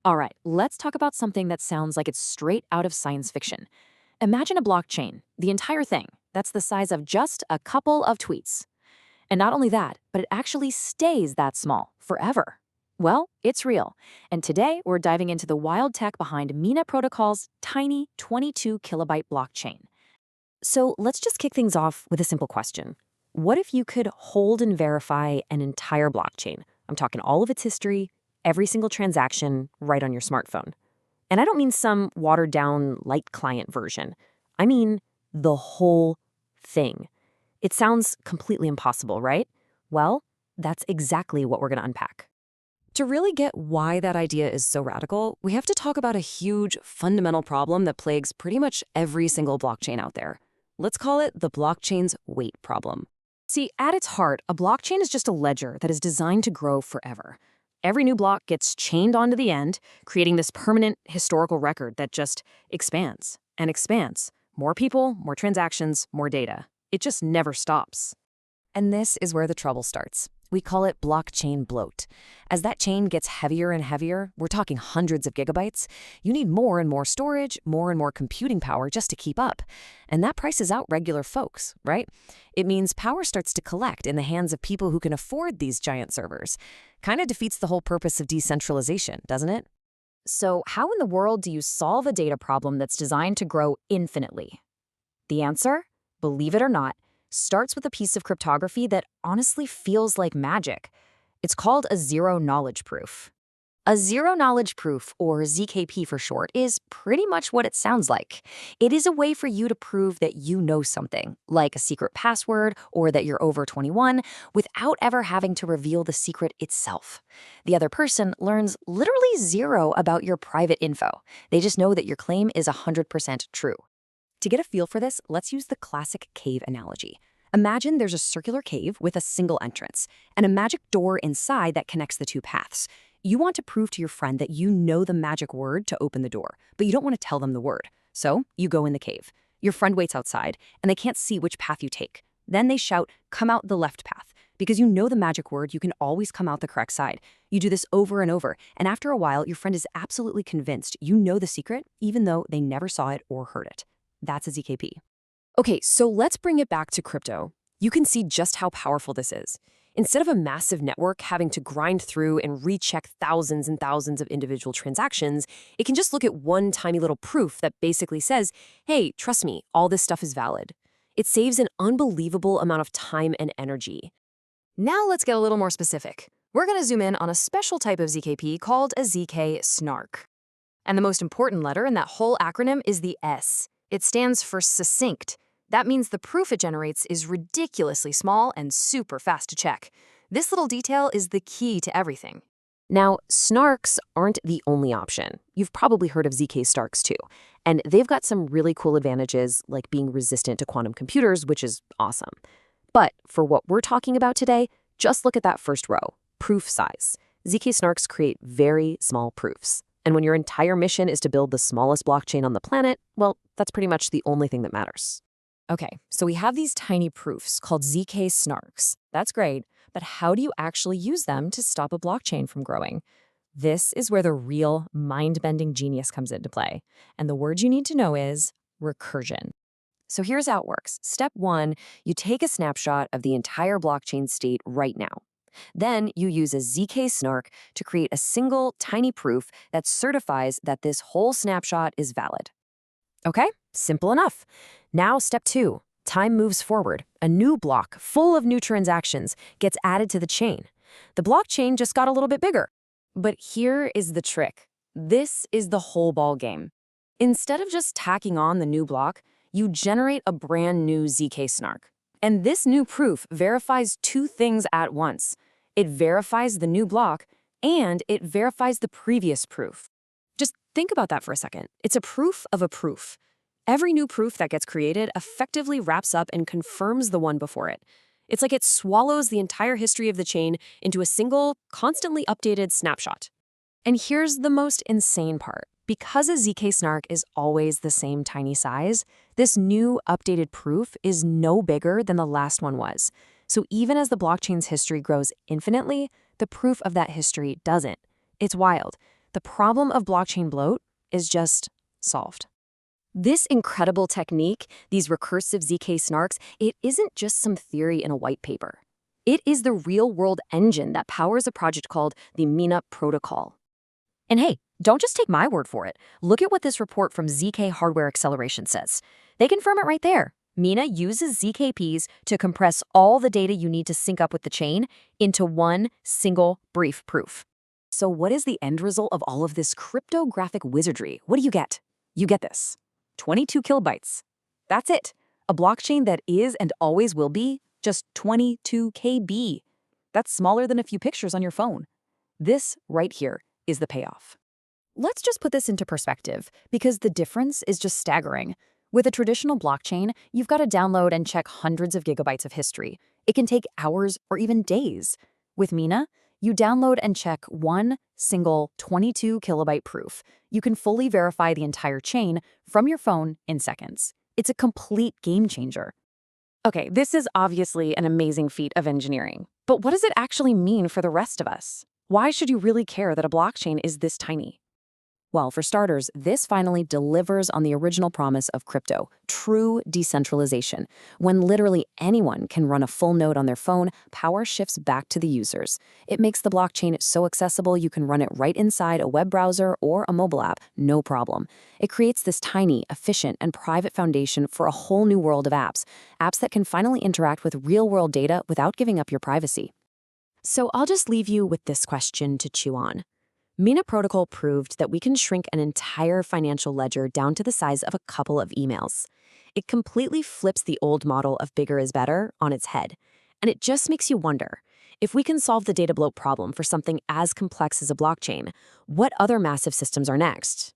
All right, let's talk about something that sounds like it's straight out of science fiction. Imagine a blockchain, the entire thing, that's the size of just a couple of tweets. And not only that, but it actually stays that small forever. Well, it's real. And today we're diving into the wild tech behind Mina Protocol's tiny 22 kilobyte blockchain. So let's just kick things off with a simple question. What if you could hold and verify an entire blockchain? I'm talking all of its history, every single transaction, right on your smartphone. And I don't mean some watered down light client version. I mean the whole thing. It sounds completely impossible, right? Well, that's exactly what we're going to unpack. To really get why that idea is so radical, we have to talk about a huge fundamental problem that plagues pretty much every single blockchain out there. Let's call it the blockchain's weight problem. See, at its heart, a blockchain is just a ledger that is designed to grow forever. Every new block gets chained onto the end, creating this permanent historical record that just expands and expands. More people, more transactions, more data. It just never stops. And this is where the trouble starts. We call it blockchain bloat. As that chain gets heavier and heavier, we're talking hundreds of gigabytes, you need more and more storage, more and more computing power just to keep up. And that prices out regular folks, right? It means power starts to collect in the hands of people who can afford these giant servers. Kind of defeats the whole purpose of decentralization, doesn't it? So how in the world do you solve a data problem that's designed to grow infinitely? The answer, believe it or not, starts with a piece of cryptography that honestly feels like magic. It's called a zero-knowledge proof. A zero-knowledge proof, or ZKP for short, is pretty much what it sounds like. It is a way for you to prove that you know something, like a secret password or that you're over 21, without ever having to reveal the secret itself. The other person learns literally zero about your private info. They just know that your claim is 100% true. To get a feel for this, let's use the classic cave analogy. Imagine there's a circular cave with a single entrance and a magic door inside that connects the two paths. You want to prove to your friend that you know the magic word to open the door, but you don't want to tell them the word. So you go in the cave. Your friend waits outside, and they can't see which path you take. Then they shout, "Come out the left path." Because you know the magic word, you can always come out the correct side. You do this over and over, and after a while, your friend is absolutely convinced you know the secret, even though they never saw it or heard it. That's a ZKP. Okay, so let's bring it back to crypto. You can see just how powerful this is. Instead of a massive network having to grind through and recheck thousands and thousands of individual transactions, it can just look at one tiny little proof that basically says, hey, trust me, all this stuff is valid. It saves an unbelievable amount of time and energy. Now let's get a little more specific. We're going to zoom in on a special type of ZKP called a ZK SNARK. And the most important letter in that whole acronym is the S. It stands for succinct. That means the proof it generates is ridiculously small and super fast to check. This little detail is the key to everything. Now, SNARKs aren't the only option. You've probably heard of ZK STARKs too. And they've got some really cool advantages, like being resistant to quantum computers, which is awesome. But for what we're talking about today, just look at that first row, proof size. ZK SNARKs create very small proofs. And when your entire mission is to build the smallest blockchain on the planet, well, that's pretty much the only thing that matters. Okay, so we have these tiny proofs called ZK SNARKs. That's great, but how do you actually use them to stop a blockchain from growing? This is where the real mind-bending genius comes into play. And the word you need to know is recursion. So here's how it works. Step 1, you take a snapshot of the entire blockchain state right now. Then you use a ZK SNARK to create a single tiny proof that certifies that this whole snapshot is valid. Okay, simple enough. Now step 2, time moves forward. A new block full of new transactions gets added to the chain. The blockchain just got a little bit bigger. But here is the trick. This is the whole ball game. Instead of just tacking on the new block, you generate a brand new ZK SNARK. And this new proof verifies two things at once. It verifies the new block, and it verifies the previous proof. Just think about that for a second. It's a proof of a proof. Every new proof that gets created effectively wraps up and confirms the one before it. It's like it swallows the entire history of the chain into a single, constantly updated snapshot. And here's the most insane part. Because a ZK SNARK is always the same tiny size, this new updated proof is no bigger than the last one was. So even as the blockchain's history grows infinitely, the proof of that history doesn't. It's wild. The problem of blockchain bloat is just solved. This incredible technique, these recursive ZK SNARKs, it isn't just some theory in a white paper. It is the real-world engine that powers a project called the Mina Protocol. And hey, don't just take my word for it. Look at what this report from ZK Hardware Acceleration says. They confirm it right there. Mina uses ZKPs to compress all the data you need to sync up with the chain into one single brief proof. So what is the end result of all of this cryptographic wizardry? What do you get? You get this. 22 kilobytes. That's it. A blockchain that is and always will be just 22 KB. That's smaller than a few pictures on your phone. This right here is the payoff. Let's just put this into perspective, because the difference is just staggering. With a traditional blockchain, you've got to download and check hundreds of gigabytes of history. It can take hours or even days. With Mina, you download and check one single 22 kilobyte proof. You can fully verify the entire chain from your phone in seconds. It's a complete game changer. Okay, this is obviously an amazing feat of engineering, but what does it actually mean for the rest of us? Why should you really care that a blockchain is this tiny? Well, for starters, this finally delivers on the original promise of crypto, true decentralization. When literally anyone can run a full node on their phone, power shifts back to the users. It makes the blockchain so accessible you can run it right inside a web browser or a mobile app, no problem. It creates this tiny, efficient, and private foundation for a whole new world of apps that can finally interact with real-world data without giving up your privacy. So I'll just leave you with this question to chew on. Mina Protocol proved that we can shrink an entire financial ledger down to the size of a couple of emails. It completely flips the old model of bigger is better on its head. And it just makes you wonder, if we can solve the data bloat problem for something as complex as a blockchain, what other massive systems are next?